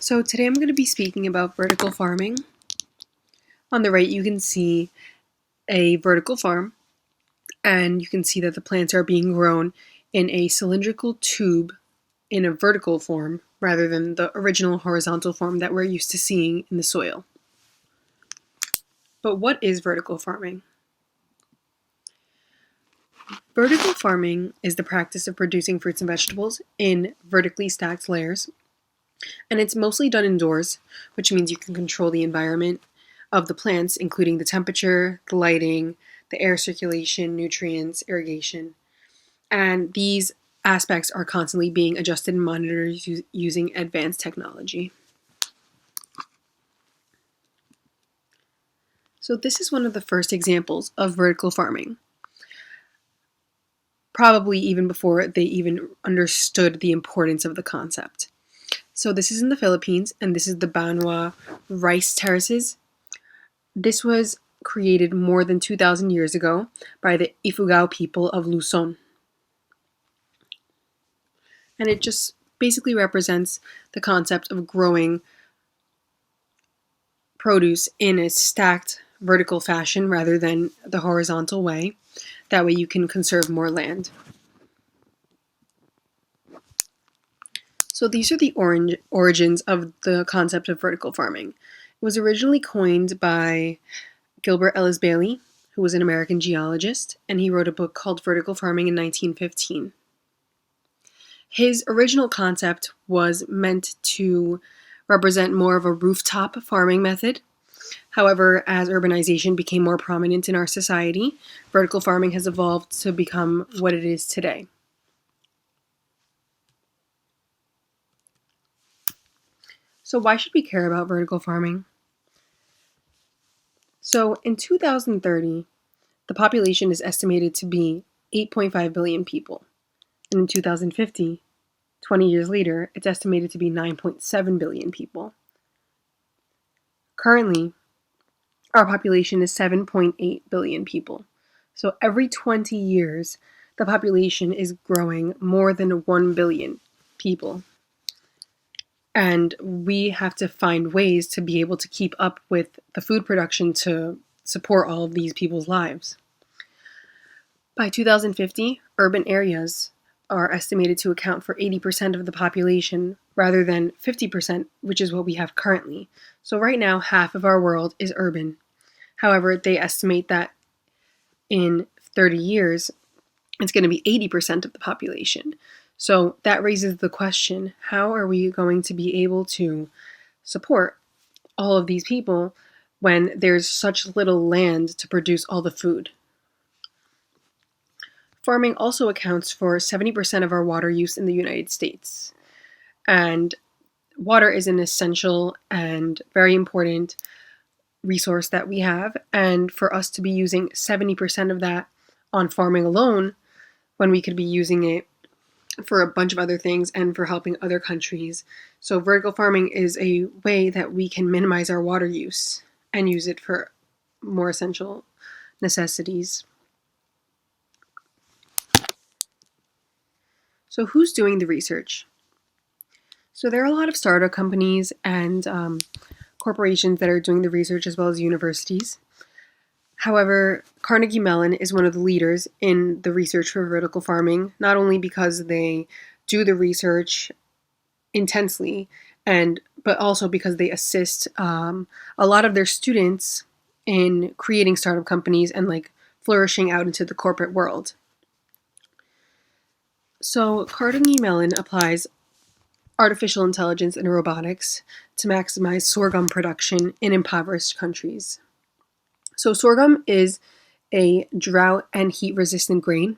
So today I'm going to be speaking about vertical farming. On the right you can see a vertical farm, and you can see that the plants are being grown in a cylindrical tube in a vertical form rather than the original horizontal form that we're used to seeing in the soil. But what is vertical farming? Vertical farming is the practice of producing fruits and vegetables in vertically stacked layers, and it's mostly done indoors, which means you can control the environment of the plants, including the temperature, the lighting, the air circulation, nutrients, irrigation. And these aspects are constantly being adjusted and monitored using advanced technology. So this is one of the first examples of vertical farming, probably even before they even understood the importance of the concept. So this is in the Philippines, and this is the Banaue rice terraces. This was created more than 2,000 years ago by the Ifugao people of Luzon. And it just basically represents the concept of growing produce in a stacked vertical fashion rather than the horizontal way. That way you can conserve more land. So these are the origins of the concept of vertical farming. It was originally coined by Gilbert Ellis Bailey, who was an American geologist, and he wrote a book called Vertical Farming in 1915. His original concept was meant to represent more of a rooftop farming method. However, as urbanization became more prominent in our society, vertical farming has evolved to become what it is today. So why should we care about vertical farming? So in 2030, the population is estimated to be 8.5 billion people. And in 2050, 20 years later, it's estimated to be 9.7 billion people. Currently, our population is 7.8 billion people. So every 20 years, the population is growing more than 1 billion people. And we have to find ways to be able to keep up with the food production to support all of these people's lives. By 2050, urban areas are estimated to account for 80% of the population rather than 50%, which is what we have currently. So right now, half of our world is urban. However, they estimate that in 30 years, it's going to be 80% of the population. So that raises the question, how are we going to be able to support all of these people when there's such little land to produce all the food? Farming also accounts for 70% of our water use in the United States. And water is an essential and very important resource that we have. And for us to be using 70% of that on farming alone, when we could be using it for a bunch of other things and for helping other countries. So vertical farming is a way that we can minimize our water use and use it for more essential necessities. So who's doing the research? So there are a lot of startup companies and corporations that are doing the research, as well as universities. However, Carnegie Mellon is one of the leaders in the research for vertical farming, not only because they do the research intensely, but also because they assist a lot of their students in creating startup companies and flourishing out into the corporate world. So Carnegie Mellon applies artificial intelligence and robotics to maximize sorghum production in impoverished countries. So sorghum is a drought and heat resistant grain,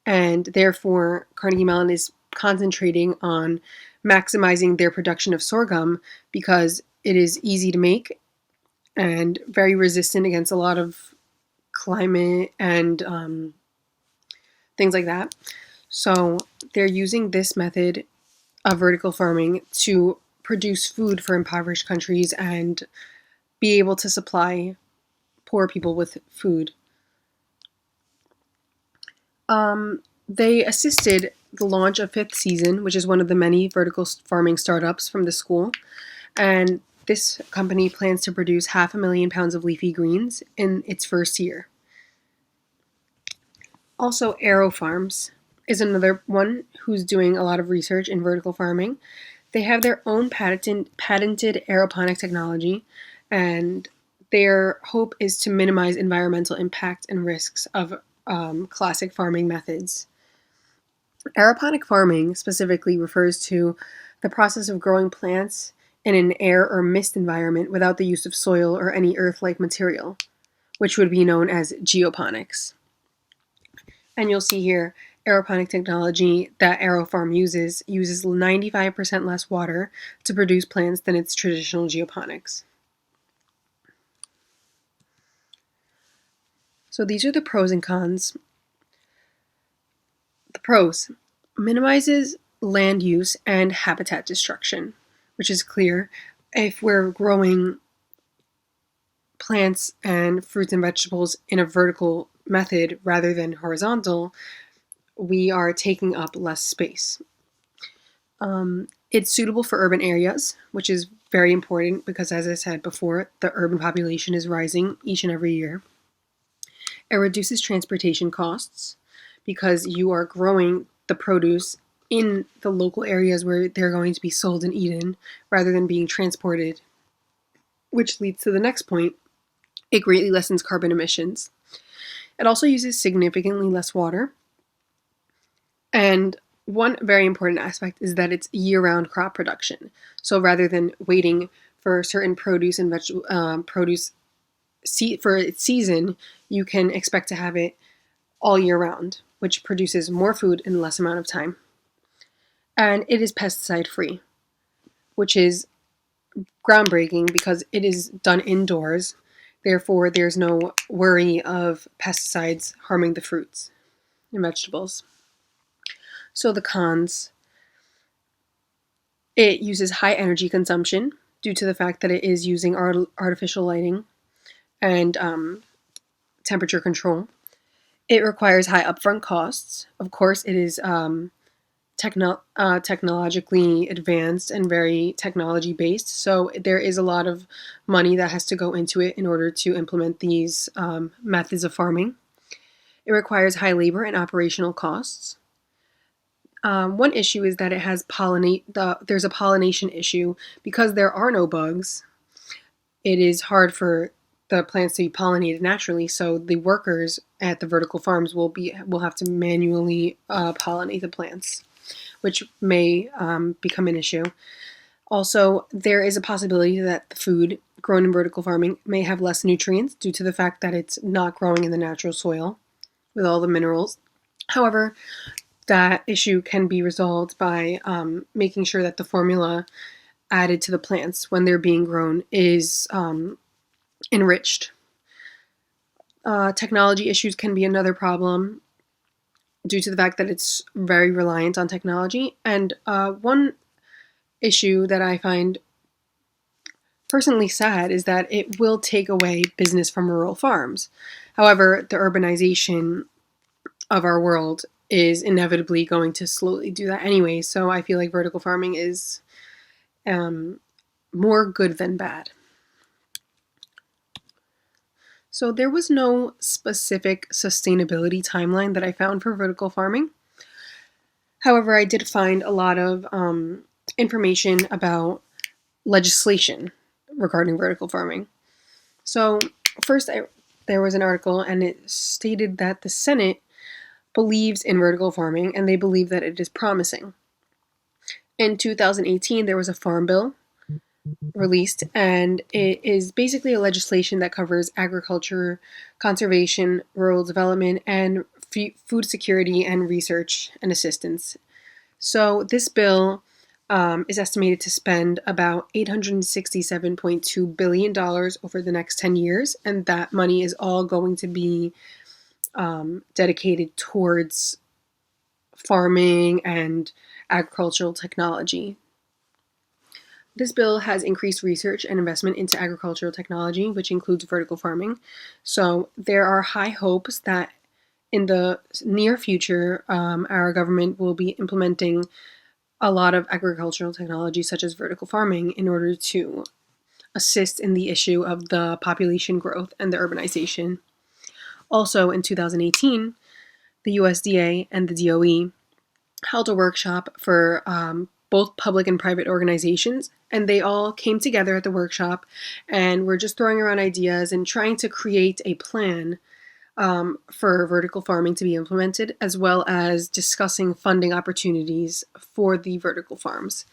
and therefore Carnegie Mellon is concentrating on maximizing their production of sorghum because it is easy to make and very resistant against a lot of climate and things like that. So they're using this method of vertical farming to produce food for impoverished countries and be able to supply poor people with food. They assisted the launch of Fifth Season, which is one of the many vertical farming startups from the school. And this company plans to produce 500,000 pounds of leafy greens in its first year. Also, AeroFarms is another one who's doing a lot of research in vertical farming. They have their own patented aeroponic technology, and their hope is to minimize environmental impact and risks of classic farming methods. Aeroponic farming specifically refers to the process of growing plants in an air or mist environment without the use of soil or any earth-like material, which would be known as geoponics. And you'll see here, aeroponic technology that AeroFarm uses 95% less water to produce plants than its traditional geoponics. So these are the pros and cons. The pros: minimizes land use and habitat destruction, which is clear. If we're growing plants and fruits and vegetables in a vertical method rather than horizontal, we are taking up less space. It's suitable for urban areas, which is very important because, as I said before, the urban population is rising each and every year. It reduces transportation costs because you are growing the produce in the local areas where they're going to be sold and eaten rather than being transported, which leads to the next point. It greatly lessens carbon emissions. It also uses significantly less water. And one very important aspect is that it's year-round crop production. So rather than waiting for certain produce and produce for its season, you can expect to have it all year round, which produces more food in less amount of time. And it is pesticide-free, which is groundbreaking because it is done indoors. Therefore, there's no worry of pesticides harming the fruits and vegetables. So the cons: it uses high energy consumption due to the fact that it is using artificial lighting and temperature control. It requires high upfront costs. Of course, it is technologically advanced and very technology-based, so there is a lot of money that has to go into it in order to implement these methods of farming. It requires high labor and operational costs. One issue is that it has there's a pollination issue. Because there are no bugs, it is hard for the plants to be pollinated naturally, so the workers at the vertical farms will have to manually pollinate the plants, which may become an issue. Also, there is a possibility that the food grown in vertical farming may have less nutrients due to the fact that it's not growing in the natural soil with all the minerals. However, that issue can be resolved by making sure that the formula added to the plants when they're being grown is enriched. Technology issues can be another problem due to the fact that it's very reliant on technology. And one issue that I find personally sad is that it will take away business from rural farms. However, the urbanization of our world is inevitably going to slowly do that anyway, so I feel like vertical farming is more good than bad. So there was no specific sustainability timeline that I found for vertical farming. However, I did find a lot of information about legislation regarding vertical farming. So first, there was an article, and it stated that the Senate believes in vertical farming, and they believe that it is promising. In 2018, there was a farm bill released, and it is basically a legislation that covers agriculture, conservation, rural development, and food security and research and assistance. So this bill is estimated to spend about $867.2 billion over the next 10 years, and that money is all going to be dedicated towards farming and agricultural technology. This bill has increased research and investment into agricultural technology, which includes vertical farming. So there are high hopes that in the near future, our government will be implementing a lot of agricultural technology, such as vertical farming, in order to assist in the issue of the population growth and the urbanization. Also, in 2018, the USDA and the DOE held a workshop for both public and private organizations, and they all came together at the workshop and were just throwing around ideas and trying to create a plan for vertical farming to be implemented, as well as discussing funding opportunities for the vertical farms,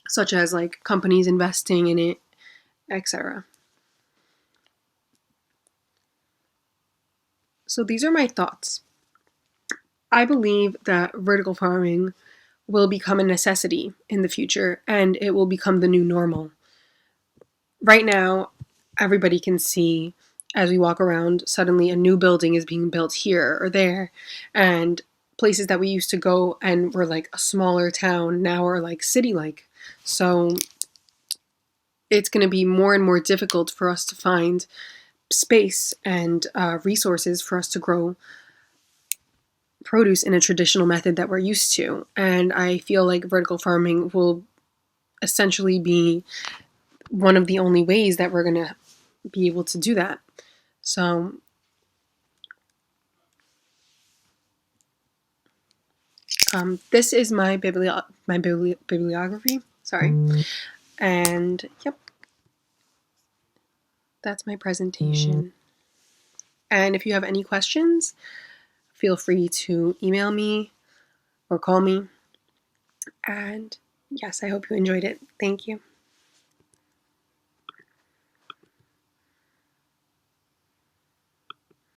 such as like companies investing in it, etc. So these are my thoughts. I believe that vertical farming will become a necessity in the future, and it will become the new normal. Right now, everybody can see as we walk around, suddenly a new building is being built here or there, and places that we used to go and were like a smaller town now are like city-like. So it's going to be more and more difficult for us to find space and resources for us to grow produce in a traditional method that we're used to. And I feel like vertical farming will essentially be one of the only ways that we're going to be able to do that. So this is my bibliography. Sorry. And yep, that's my presentation. And if you have any questions, feel free to email me or call me. And yes, I hope you enjoyed it. Thank you.